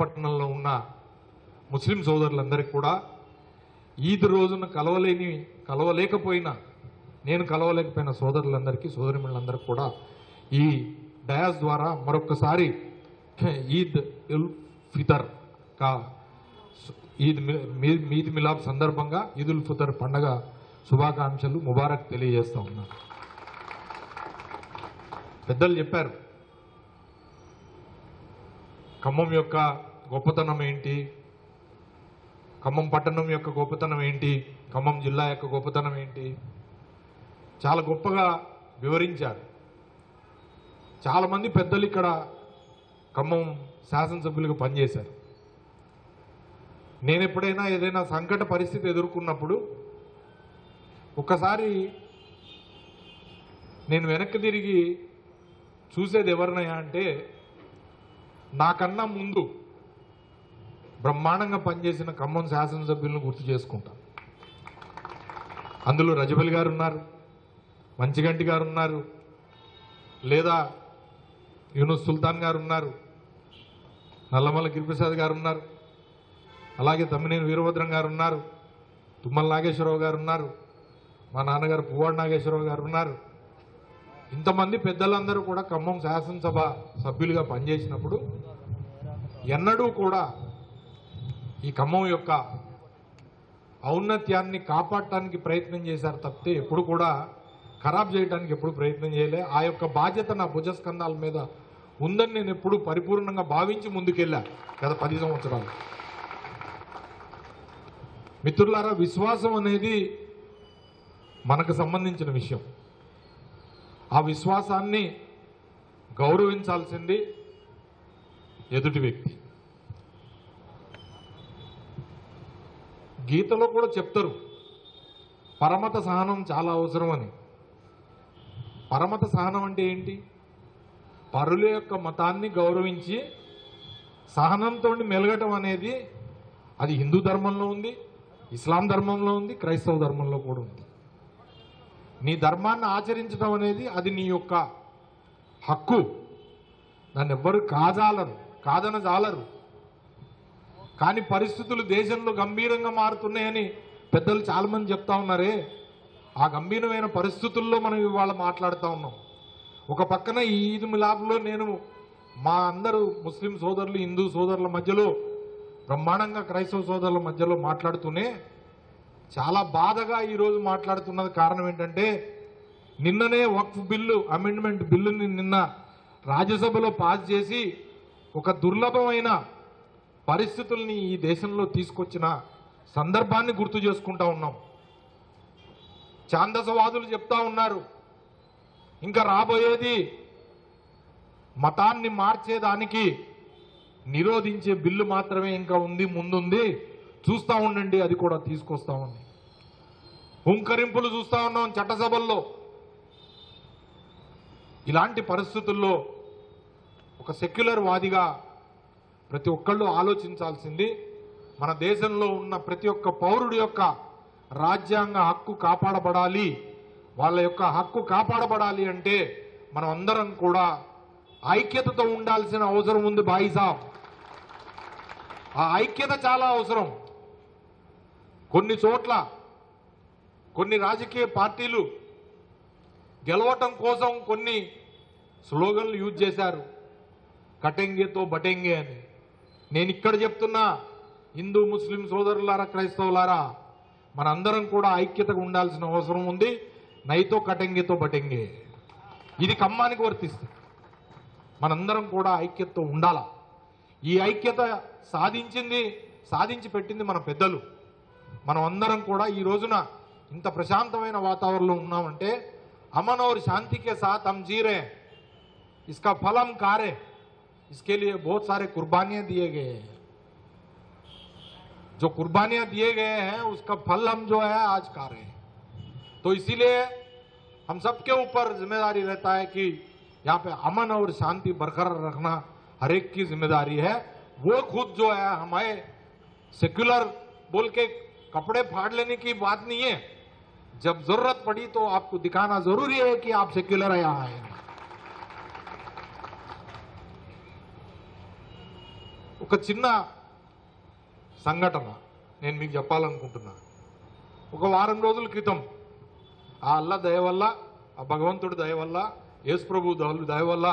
పట్టణంలో ఉన్న ముస్లిం సోదరులందరికీ కూడా ఈద్ రోజున కలవలేకపోయినా నేను కలవలేకపోయిన సోదరులందరికీ సోదరిమణులందరికీ కూడా ఈ డయాస్ ద్వారా మరొకసారి ఈద్ ఉల్ ఫితర్ కా ఈద్ మిలాద్ సందర్భంగా ఈద్ ఉల్ ఫితర్ పండగ శుభాకాంక్షలు ముబారక్ తెలియజేస్తా ఉన్నాను. పెద్దలు చెప్పారు ఖమ్మం యొక్క గొప్పతనం ఏంటి, ఖమ్మం పట్టణం యొక్క గొప్పతనం ఏంటి, ఖమ్మం జిల్లా యొక్క గొప్పతనం ఏంటి, చాలా గొప్పగా వివరించారు. చాలామంది పెద్దలు ఇక్కడ ఖమ్మం శాసనసభ్యులుగా పనిచేశారు. నేను ఎప్పుడైనా ఏదైనా సంకట పరిస్థితి ఎదుర్కొన్నప్పుడు ఒక్కసారి నేను వెనక్కి తిరిగి చూసేది ఎవరినయా అంటే నాకన్నా ముందు బ్రహ్మాండంగా పనిచేసిన ఖమ్మం శాసనసభ్యులను గుర్తు చేసుకుంటాను. అందులో రజబలి గారు ఉన్నారు, మంచిగంటి గారు ఉన్నారు, లేదా యూనుస్ సుల్తాన్ గారు ఉన్నారు, నల్లమల్ల గిరిప్రసాద్ గారు ఉన్నారు, అలాగే తమ్మినేని వీరభద్రం గారు ఉన్నారు, తుమ్మల నాగేశ్వరరావు గారు ఉన్నారు, మా నాన్నగారు పువ్వాడు నాగేశ్వరరావు గారు ఉన్నారు. ఇంతమంది పెద్దలందరూ కూడా ఖమ్మం శాసనసభ సభ్యులుగా పనిచేసినప్పుడు ఎన్నడూ కూడా ఈ ఖమ్మం యొక్క ఔన్నత్యాన్ని కాపాడటానికి ప్రయత్నం చేశారు తప్పితే ఎప్పుడు కూడా ఖరాబ్ చేయడానికి ఎప్పుడు ప్రయత్నం చేయలే. ఆ యొక్క బాధ్యత నా భుజస్కంధాల మీద ఉందని నేను ఎప్పుడు పరిపూర్ణంగా భావించి ముందుకెళ్ళా గత 10 సంవత్సరాలు. మిత్రులారా, విశ్వాసం అనేది మనకు సంబంధించిన విషయం. ఆ విశ్వాసాన్ని గౌరవించాల్సింది ఎదుటి వ్యక్తి. గీతలో కూడా చెప్తారు పరమత సహనం చాలా అవసరం అని. పరమత సహనం అంటే ఏంటి? పరుల యొక్క మతాన్ని గౌరవించి సహనంతో మెలగటం అనేది అది హిందూ ధర్మంలో ఉంది, ఇస్లాం ధర్మంలో ఉంది, క్రైస్తవ ధర్మంలో కూడా ఉంది. నీ ధర్మాన్ని ఆచరించడం అనేది అది నీ యొక్క హక్కు. దాన్ని ఎవ్వరు కాదనజాలరు. కానీ పరిస్థితులు దేశంలో గంభీరంగా మారుతున్నాయని పెద్దలు చాలామంది చెప్తా ఉన్నారే, ఆ గంభీరమైన పరిస్థితుల్లో మనం ఇవాళ మాట్లాడుతూ ఉన్నాం. ఒక పక్కన ఈ ఈద్ మిలాద్లో నేను మా అందరూ ముస్లిం సోదరులు, హిందూ సోదరుల మధ్యలో, బ్రహ్మాండంగా క్రైస్తవ సోదరుల మధ్యలో మాట్లాడుతూనే చాలా బాధగా ఈరోజు మాట్లాడుతున్నది కారణం ఏంటంటే, నిన్ననే వక్ఫ్ బిల్లు అమెండ్మెంట్ బిల్లుని నిన్న రాజ్యసభలో పాస్ చేసి ఒక దుర్లభమైన పరిస్థితుల్ని ఈ దేశంలో తీసుకొచ్చిన సందర్భాన్ని గుర్తు చేసుకుంటా ఉన్నాం. ఛాందసవాదులు చెప్తా ఉన్నారు ఇంకా రాబోయేది మతాన్ని మార్చేదానికి నిరోధించే బిల్లు మాత్రమే ఇంకా ఉంది, ముందుంది, చూస్తూ ఉండండి, అది కూడా తీసుకొస్తామని హుంకరింపులు చూస్తూ ఉన్నాం చట్టసభల్లో. ఇలాంటి పరిస్థితుల్లో ఒక సెక్యులర్ వాదిగా ప్రతి ఒక్కళ్ళు ఆలోచించాల్సింది, మన దేశంలో ఉన్న ప్రతి ఒక్క పౌరుడి యొక్క రాజ్యాంగ హక్కు కాపాడబడాలి. వాళ్ళ యొక్క హక్కు కాపాడబడాలి అంటే మనం అందరం కూడా ఐక్యతతో ఉండాల్సిన అవసరం ఉంది భాయి సాబ్. ఆ ఐక్యత చాలా అవసరం. కొన్ని చోట్ల కొన్ని రాజకీయ పార్టీలు గెలవటం కోసం కొన్ని స్లోగన్లు యూజ్ చేశారు, కటెంగేతో బటెంగే అని. నేను ఇక్కడ చెప్తున్నా, హిందూ ముస్లిం సోదరులారా, క్రైస్తవులారా, మనందరం కూడా ఐక్యతగా ఉండాల్సిన అవసరం ఉంది. నైతో కటెంగేతో బటెంగే, ఇది ఖమ్మానికి వర్తిస్తుంది. మనందరం కూడా ఐక్యతతో ఉండాలా. ఈ ఐక్యత సాధించి పెట్టింది మన పెద్దలు. మనం అందరం కూడా ఈ రోజున ఇంత ప్రశాంతమైన వాతావరణంలో ఉన్నామంటే अमन और शांति के साथ हम जी रहे हैं, इसका फल हम खा रहे हैं. इसके लिए बहुत सारे कुर्बानियां दिए गए हैं. जो कुर्बानियां दिए गए हैं उसका फल हम जो है आज खा रहे हैं. तो इसीलिए हम सबके ऊपर जिम्मेदारी रहता है कि यहाँ पे अमन और शांति बरकरार रखना हर एक की जिम्मेदारी है. वो खुद जो है हमें सेक्युलर बोल के कपड़े फाड़ लेने की बात नहीं है. जब जरूरत पड़ी तो आपको दिखाना जरूरी है कि आप सेक्युलर यहाँ हैं. ఒక చిన్న సంఘటన నేను మీకు చెప్పాలనుకుంటున్నా. ఒక వారం రోజుల క్రితం ఆ అల్లా దయ వల్ల, ఆ భగవంతుడి దయ వల్ల, యేసు ప్రభు దయ వల్ల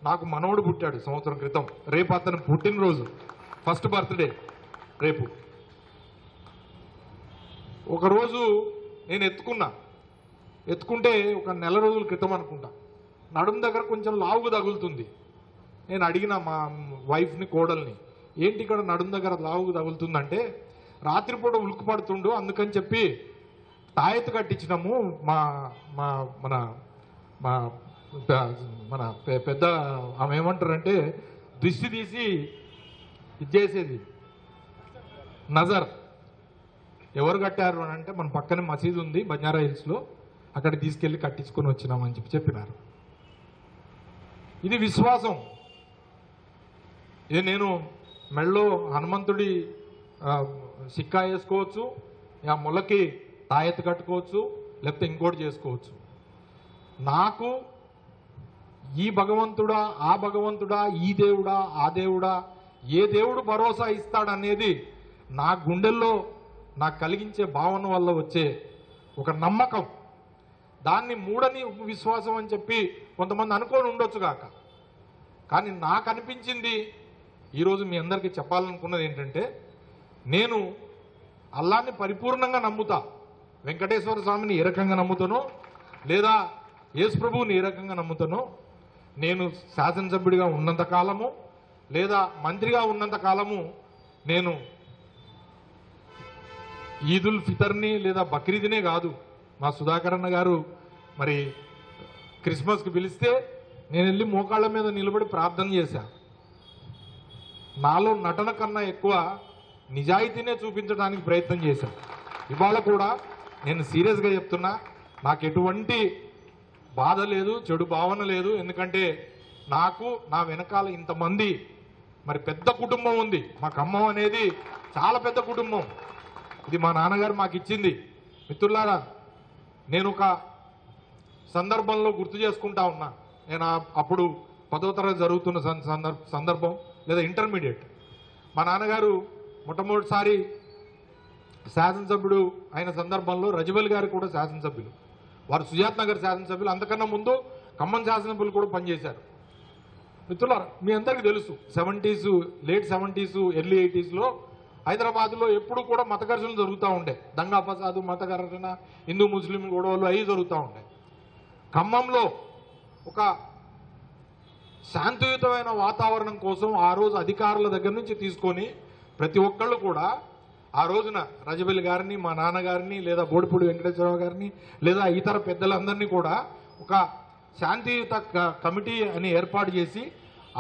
నాకు మనవడు పుట్టాడు సంవత్సరం క్రితం. రేపు అతను పుట్టినరోజు, ఫస్ట్ బర్త్డే రేపు. ఒకరోజు నేను ఎత్తుకుంటే ఒక నెల రోజుల క్రితం అనుకుంటా, నడుము దగ్గర కొంచెం లావుగా తగులుతుంది. నేను అడిగిన మా వైఫ్ని, కోడల్ని, ఏంటి ఇక్కడ నడుము దగ్గర లావుగా తగులుతుందంటే, రాత్రిపూట ఉలుకు పడుతుండు, అందుకని చెప్పి తాయెత్తు కట్టించినాము. మా మా మన మా మన పెద్ద ఆమె ఏమంటారంటే దిష్టి తీసి ఇది చేసేది నజర్. ఎవరు కట్టారు అని అంటే, మన పక్కనే మసీదు ఉంది బంజారా హిల్స్లో, అక్కడ తీసుకెళ్ళి కట్టించుకొని వచ్చినామని చెప్పినారు. ఇది విశ్వాసం. ఇది నేను మెళ్ళో హనుమంతుడి సిక్కా వేసుకోవచ్చు, ఆ మొలకి తాయెత్తు కట్టుకోవచ్చు, లేకపోతే ఇంకోటి చేసుకోవచ్చు. నాకు ఈ భగవంతుడా, ఆ భగవంతుడా, ఈ దేవుడా, ఆ దేవుడా, ఏ దేవుడు భరోసా ఇస్తాడనేది నా గుండెల్లో నాకు కలిగించే భావన వల్ల వచ్చే ఒక నమ్మకం. దాన్ని మూడని విశ్వాసం అని చెప్పి కొంతమంది అనుకొని ఉండొచ్చు కాక, కానీ నాకు అనిపించింది ఈరోజు మీ అందరికీ చెప్పాలనుకున్నది ఏంటంటే, నేను అల్లాన్ని పరిపూర్ణంగా నమ్ముతా. వెంకటేశ్వర స్వామిని ఏ రకంగా నమ్ముతానో, లేదా యేసు ప్రభువుని ఏ రకంగా నమ్ముతానో, నేను శాసనసభ్యుడిగా ఉన్నంత కాలము, లేదా మంత్రిగా ఉన్నంత కాలము నేను ఈదుల్ ఫితర్ని లేదా బక్రీద్నే కాదు, మా సుధాకర్ అన్న గారు మరి క్రిస్మస్కి పిలిస్తే నేను వెళ్ళి మోకాళ్ళ మీద నిలబడి ప్రార్థన చేశా. నాలో నటన కన్నా ఎక్కువ నిజాయితీనే చూపించడానికి ప్రయత్నం చేశాను. ఇవాళ కూడా నేను సీరియస్గా చెప్తున్నా, నాకు ఎటువంటి బాధ లేదు, చెడు భావన లేదు. ఎందుకంటే నాకు నా వెనకాల ఇంతమంది మరి పెద్ద కుటుంబం ఉంది. మా ఖమ్మం అనేది చాలా పెద్ద కుటుంబం. ఇది మా నాన్నగారు మాకు ఇచ్చింది. మిత్రులారా, నేను ఒక సందర్భంలో గుర్తు చేసుకుంటా ఉన్నా. నేను అప్పుడు 10వ తరగతి జరుగుతున్న సందర్భం, లేదా ఇంటర్మీడియట్. మా నాన్నగారు మొట్టమొదటిసారి శాసనసభ్యుడు అయిన సందర్భంలో రజబల్ గారు కూడా శాసనసభ్యులు, వారు సుజాత్ నగర్ శాసనసభ్యులు. అంతకన్నా ముందు ఖమ్మం శాసనసభ్యులు కూడా పనిచేశారు. మిత్రులారా, మీ అందరికీ తెలుసు, 70s, లేట్ 70s, ఎర్లీ 80sలో హైదరాబాద్లో ఎప్పుడు కూడా మత ఘర్షణలు జరుగుతూ ఉండే. దంగా ఫసాదు, మత ఘర్షణ, హిందూ ముస్లిం గొడవలు అవి జరుగుతూ ఉండే. ఖమ్మంలో ఒక శాంతియుతమైన వాతావరణం కోసం ఆ రోజు అధికారుల దగ్గర నుంచి తీసుకొని ప్రతి ఒక్కళ్ళు కూడా ఆ రోజున రజబెల్ గారిని, మా నాన్నగారిని, లేదా బోడిపూడి వెంకటేశ్వరరావు గారిని, లేదా ఇతర పెద్దలందరినీ కూడా ఒక శాంతియుత కమిటీ అని ఏర్పాటు చేసి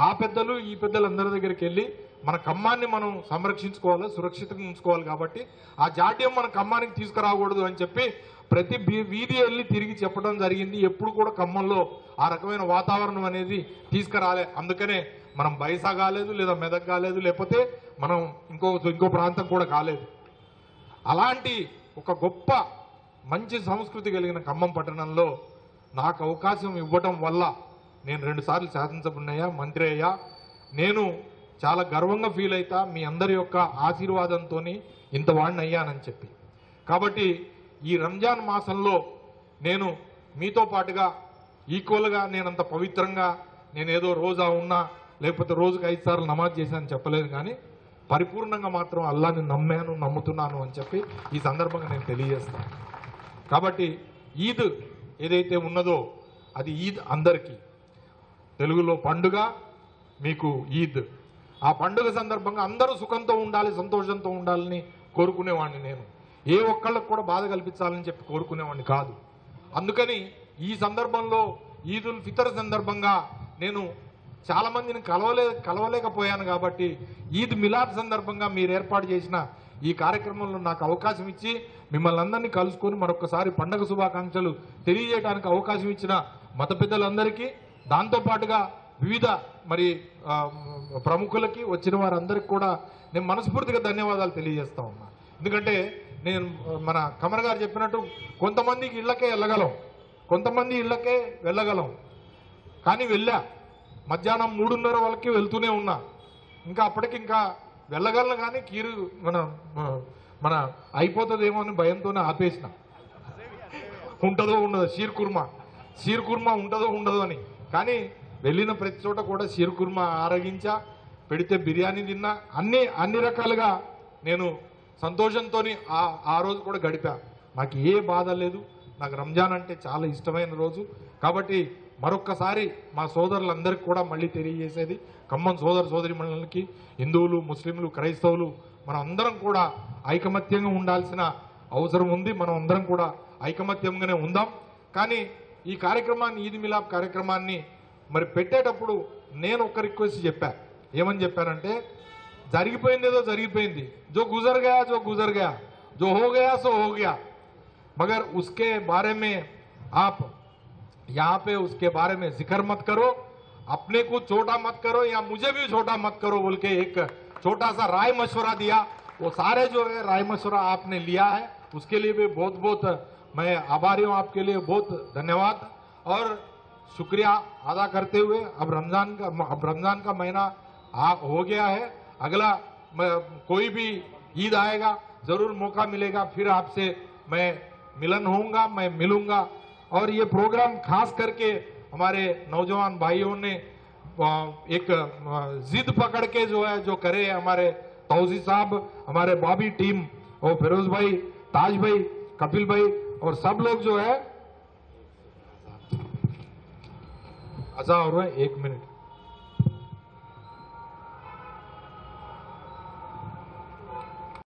ఆ పెద్దలు ఈ పెద్దలందరి దగ్గరికి వెళ్ళి మన ఖమ్మాన్ని మనం సంరక్షించుకోవాలి, సురక్షితంగా ఉంచుకోవాలి. కాబట్టి ఆ జాడ్యం మన ఖమ్మానికి తీసుకురాకూడదు అని చెప్పి ప్రతి వీధి వెళ్ళి తిరిగి చెప్పడం జరిగింది. ఎప్పుడు కూడా ఖమ్మంలో ఆ రకమైన వాతావరణం అనేది తీసుకురాలే. అందుకనే మనం బైసా కాలేదు, లేదా మెదక్ కాలేదు, లేకపోతే మనం ఇంకో ప్రాంతం కూడా కాలేదు. అలాంటి ఒక గొప్ప మంచి సంస్కృతి కలిగిన ఖమ్మం పట్టణంలో నాకు అవకాశం ఇవ్వటం వల్ల నేను 2 సార్లు శాసనసభ్యునయ్యా, మంత్రి అయ్యా. నేను చాలా గర్వంగా ఫీల్ అవుతా, మీ అందరి యొక్క ఆశీర్వాదంతో ఇంత వాడిని అయ్యానని చెప్పి. కాబట్టి ఈ రంజాన్ మాసంలో నేను మీతో పాటుగా ఈక్వల్గా, నేనంత పవిత్రంగా నేనేదో రోజా ఉన్నా, లేకపోతే రోజుకి 5 సార్లు నమాజ్ చేశానని చెప్పలేదు, కానీ పరిపూర్ణంగా మాత్రం అల్లాని నమ్మాను, నమ్ముతున్నాను అని చెప్పి ఈ సందర్భంగా నేను తెలియజేస్తాను. కాబట్టి ఈద్ ఏదైతే ఉన్నదో అది ఈద్ అందరికీ. తెలుగులో పండుగ మీకు ఈద్. ఆ పండుగ సందర్భంగా అందరూ సుఖంతో ఉండాలి, సంతోషంతో ఉండాలని కోరుకునేవాడిని. నేను ఏ ఒక్కళ్ళకు కూడా బాధ కల్పించాలని చెప్పి కోరుకునేవాడిని కాదు. అందుకని ఈ సందర్భంలో ఈదుల్ ఫితర్ సందర్భంగా నేను చాలామందిని కలవలేకపోయాను. కాబట్టి ఈద్ మిలాద్ సందర్భంగా మీరు ఏర్పాటు చేసిన ఈ కార్యక్రమంలో నాకు అవకాశం ఇచ్చి మిమ్మల్ని అందరినీ కలుసుకొని మరొకసారి పండగ శుభాకాంక్షలు తెలియజేయడానికి అవకాశం ఇచ్చిన మత పెద్దలందరికీ, దాంతోపాటుగా వివిధ మరి ప్రముఖులకి, వచ్చిన వారందరికీ కూడా నేను మనస్ఫూర్తిగా ధన్యవాదాలు తెలియజేస్తా ఉన్నా. ఎందుకంటే నేను మన కమర్ గారు చెప్పినట్టు కొంతమందికి ఇళ్ళకే వెళ్ళగలం, కొంతమంది ఇళ్ళకే వెళ్ళగలం. కానీ మధ్యాహ్నం 3:30 వాళ్ళకి వెళ్తూనే ఉన్నా. ఇంకా అప్పటికి ఇంకా వెళ్ళగలను కానీ కీరు మన అయిపోతుందేమో అని భయంతోనే ఆపేసిన. ఉంటుందో ఉండదో షీర్ కుర్మా ఉంటుందో ఉండదో అని. కానీ వెళ్ళిన ప్రతి చోట కూడా షీర్ కుర్మా ఆరగించా, పెడితే బిర్యానీ తిన్నా, అన్ని రకాలుగా నేను సంతోషంతో ఆ రోజు కూడా గడిపా. నాకు ఏ బాధ లేదు. నాకు రంజాన్ అంటే చాలా ఇష్టమైన రోజు. కాబట్టి మరొక్కసారి మా సోదరులందరికీ కూడా మళ్ళీ తెలియజేసేది, ఖమ్మం సోదరిమణులకి, హిందువులు, ముస్లింలు, క్రైస్తవులు మనం అందరం కూడా ఐకమత్యంగా ఉండాల్సిన అవసరం ఉంది. మనం అందరం కూడా ఐకమత్యంగానే ఉందాం. కానీ ఈ కార్యక్రమాన్ని, ఈద్ మిలాద్ కార్యక్రమాన్ని మరి పెట్టేటప్పుడు నేను ఒక రిక్వెస్ట్ చెప్పా. ఏమని చెప్పానంటే, జరిగిపోయిందేదో జరిగిపోయింది, जो गुजर गया जो हो गया सो हो गया, मगर उसके बारे में आप यहाँ पे उसके बारे में जिक्र मत करो, अपने को छोटा मत करो या मुझे भी छोटा मत करो बोल के एक छोटा सा राय मशवरा दिया. वो सारे जो है राय मशवरा आपने लिया है, उसके लिए भी बहुत बहुत मैं आभारी हूँ. आपके लिए बहुत धन्यवाद और शुक्रिया अदा करते हुए अब रमजान का महीना हो गया है. अगला कोई भी ईद आएगा, जरूर मौका मिलेगा, फिर आपसे मैं मिलन होऊंगा, मैं मिलूंगा. और ये प्रोग्राम खास करके हमारे नौजवान भाइयों ने एक जिद पकड़ के जो करे, हमारे तौसी साहब, हमारे बॉबी टीम और फिरोज भाई, ताज भाई, कपिल भाई और सब लोग जो है अजा और 1 मिनट